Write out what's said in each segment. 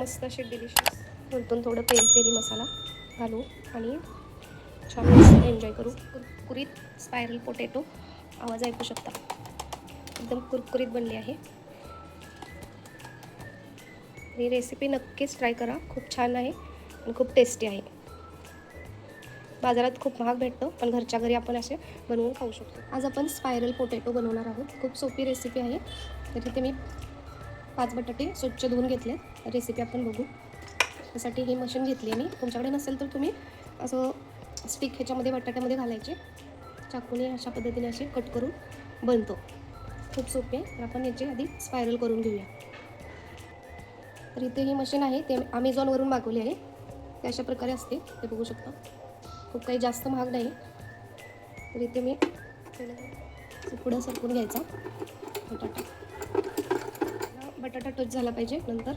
मस्त असे डिलिशियस वरतून थोडं पेरी पेरी मसाला घालू आणि छान एन्जॉय करू. कुरकुरीत स्पायरल पोटॅटो आवाज ऐकू शकता. एकदम कुरकुरीत बनली आहे. ही रेसिपी नक्कीच ट्राय करा. खूप छान आहे आणि खूप टेस्टी आहे. बाजारात खूप महाग भेटतं, पण घरच्या घरी आपण असे बनवून खाऊ शकतो. आज आपण स्पायरल पोटॅटो बनवणार आहोत. खूप सोपी रेसिपी आहे. तर इथे मी 5 बटाटे स्वच्छ धुवून घेतले. रेसिपी आपण बघू. त्यासाठी ही मशीन घेतली आहे मी. तुमच्याकडे नसेल तर तुम्ही असं स्टिक ह्याच्यामध्ये बटाट्यामध्ये घालायचे. चाकूने अशा पद्धतीने असे कट करून बनतो. खूप सोपे आहे. तर आपण याची आधी स्पायरल करून घेऊया. तर इथे ही मशीन आहे, ते Amazonवरून मागवली आहे. ते अशा प्रकारे असते, ते बघू शकता. खूप काही जास्त महाग नाही. तर इथे मी पुढं सरकून घ्यायचा बटाटा टच झाला पाहिजे. नंतर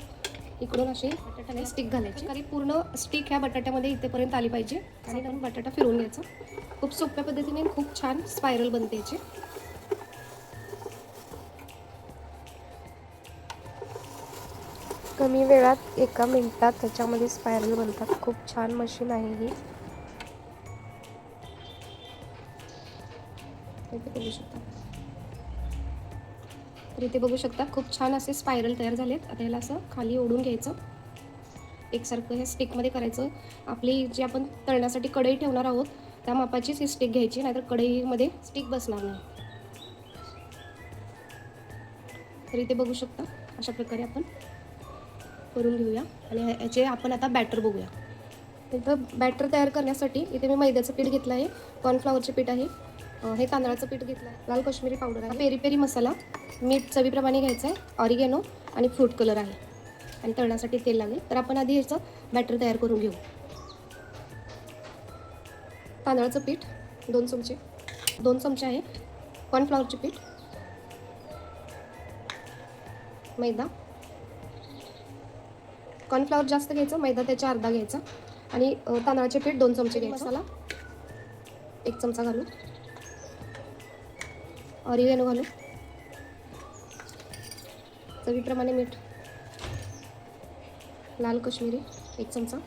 इकडून अशी बटाट्याने स्टिक घालायची. आणि पूर्ण स्टिक ह्या बटाट्यामध्ये इथेपर्यंत आली पाहिजे आणि नंतर बटाटा फिरवून घ्यायचा. खूप सोप्या पद्धतीने खूप छान स्पायरल बनते याची. कमी वेळात 1 मिनिटात त्याच्यामध्ये स्पायरल बनतात. खूप छान मशीन आहे ही. बघू शकता. तर इथे बघू शकता खूप छान असे स्पायरल तयार झालेत. आता याला असं खाली ओढून घ्यायचं. एकसारखं हे स्टिकमध्ये करायचं. आपली जी आपण तळण्यासाठी कढई ठेवणार आहोत त्या मापाचीच ही स्टिक घ्यायची, नाहीतर कढईमध्ये स्टिक बसणार नाही. तर इथे बघू शकता अशा प्रकारे आपण करून घेऊया आणि याचे आपण आता बॅटर बघूया. इथं बॅटर तयार करण्यासाठी इथे मी मैद्याचं पीठ घेतलं आहे, कॉर्नफ्लॉवरचे पीठ आहे, हे तांदळाचं पीठ घेतलं आहे, लाल कश्मीरी पावडर आहे, पेरी पेरी मसाला, मीठ चवीप्रमाणे घ्यायचं आहे, ऑरिगॅनो आणि फ्रूट कलर आहे आणि तळण्यासाठी तेल लागेल. तर आपण आधी ह्याचं बॅटर तयार करून घेऊ. तांदळाचं पीठ 2 चमचे आहे, कॉर्नफ्लॉवरचे पीठ, मैदा, कॉर्नफ्लॉवर जास्त घ्यायचं, मैदा त्याच्या अर्धा घ्यायचा आणि तांदळाचे पीठ 2 चमचे घ्यायचं, मसाला 1 चमचा घालू, ऑरिगॅनो घालू, चवीप्रमाणे मीठ, लाल कश्मीरी 1 चमचा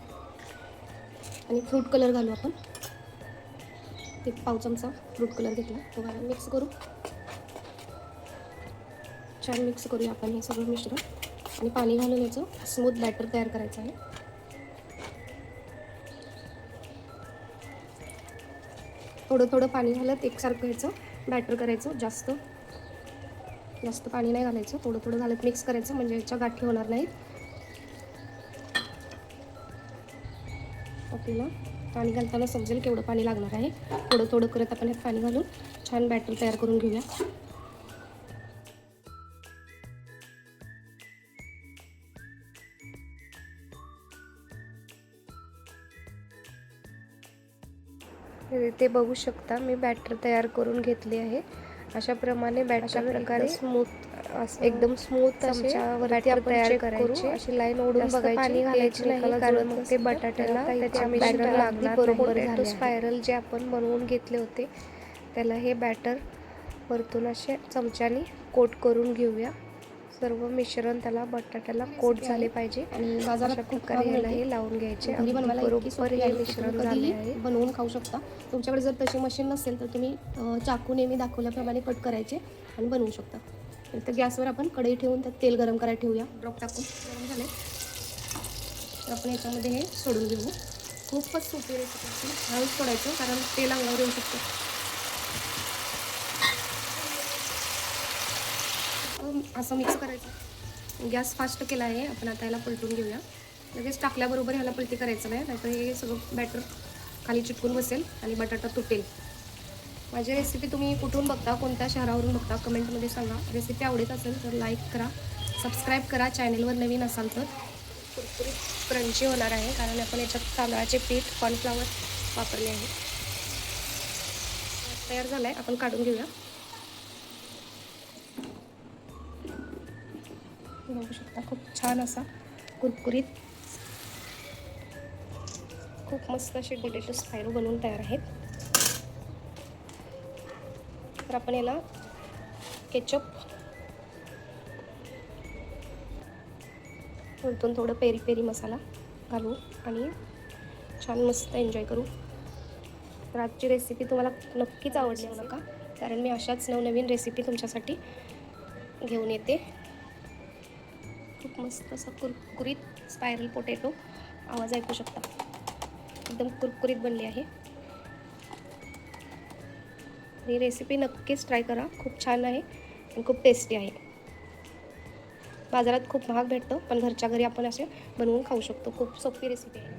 आणि फ्रूट कलर घालू आपण. 1 पाव चमचा फ्रूट कलर घेतला तो घालून मिक्स करू. छान मिक्स करूया आपण हे सगळं मिश्रण आणि पाणी घालून याचं स्मूथ बॅटर तयार करायचं आहे. थोडं थोडं पाणी घालत एकसारखं ह्याचं बॅटर करायचं. जास्त पाणी नाही घालायचं, थोडं थोडं घालत मिक्स करायचं म्हणजे याच्या गाठी होणार नाहीत. आपल्याला पाणी घालताना समजेल केवढं पाणी लागणार आहे. थोडं थोडं करत आपण ह्यात पाणी घालून छान बॅटर तयार करून घेऊया. ते बघू शकता मी बॅटर तयार करून घेतले आहे. अशा प्रमाणे बॅटर प्रकारे एकदम स्मूथ चमच्यावरती आपण तयार करायचे. अशी लाईन ओढून बघायची, पाणी घालायचे नाही कारण मग ते बटाट्याला त्याच्या बॅटर लागणार नाही. पोटॅटो स्पायरल जे आपण बनवून घेतले होते त्याला हे बॅटर वरतून असे चमच्याने कोट करून घेऊया. सर्व मिश्रण त्याला बटाट्याला कोट झाले पाहिजे आणि बाजारात प्रकारे याला हे लावून घ्यायचे. बरोबर हे मिश्रण झाले आहे. बनवून खाऊ शकता. तुमच्याकडे जर तशी मशीन नसेल तर तुम्ही चाकू नेहमी दाखवल्याप्रमाणे कट करायचे आणि बनवू शकता. तर गॅसवर आपण कढई ठेवून त्यात तेल गरम करायला ठेवूया. ड्रॉप टाकून गरम झाले तर आपण याच्यामध्ये हे सोडून घेऊ. खूपच सोपी रेसिपी. हळूच सोडायचं कारण तेल अंगावर येऊ शकतं. असं मिक्स करायचं. गॅस फास्ट केला आहे आपण. आता याला पलटून घेऊया. लगेच टाकल्याबरोबर ह्याला पलटी करायचं नाही, नाहीतर हे सगळं बॅटर खाली चिटकून बसेल आणि बटाटा तुटेल. माझी रेसिपी तुम्ही कुठून बघता, कोणत्या शहरावरून बघता कमेंटमध्ये सांगा. रेसिपी आवडत असेल तर लाईक करा, सबस्क्राईब करा. चॅनलवर नवीन असाल तर कुरकुरीत क्रंची होणार आहे कारण आपण याच्यात तांदळाचे पीठ कॉर्नफ्लॉवर वापरले आहे. तयार झालं आहे, आपण काढून घेऊया. बघू शकता खूप छान असा कुरकुरीत खूप मस्त असे पोटॅटो स्पायरो बनवून तयार आहेत. तर आपण याला केचप वरतून थोडं पेरी पेरी मसाला घालू आणि छान मस्त एन्जॉय करू. तर आजची रेसिपी तुम्हाला नक्कीच आवडली नका, कारण मी अशाच नवनवीन रेसिपी तुमच्यासाठी घेऊन येते. खूप मस्त असं कुरकुरीत स्पायरल पोटॅटो आवाज ऐकू शकता, एकदम कुरकुरीत बनली आहे. ही रेसिपी नक्कीच ट्राय करा, खूप छान आहे आणि खूप टेस्टी आहे. बाजारात खूप महाग भेटतं, पण घरच्या घरी आपण असे बनवून खाऊ शकतो. खूप सोपी रेसिपी आहे.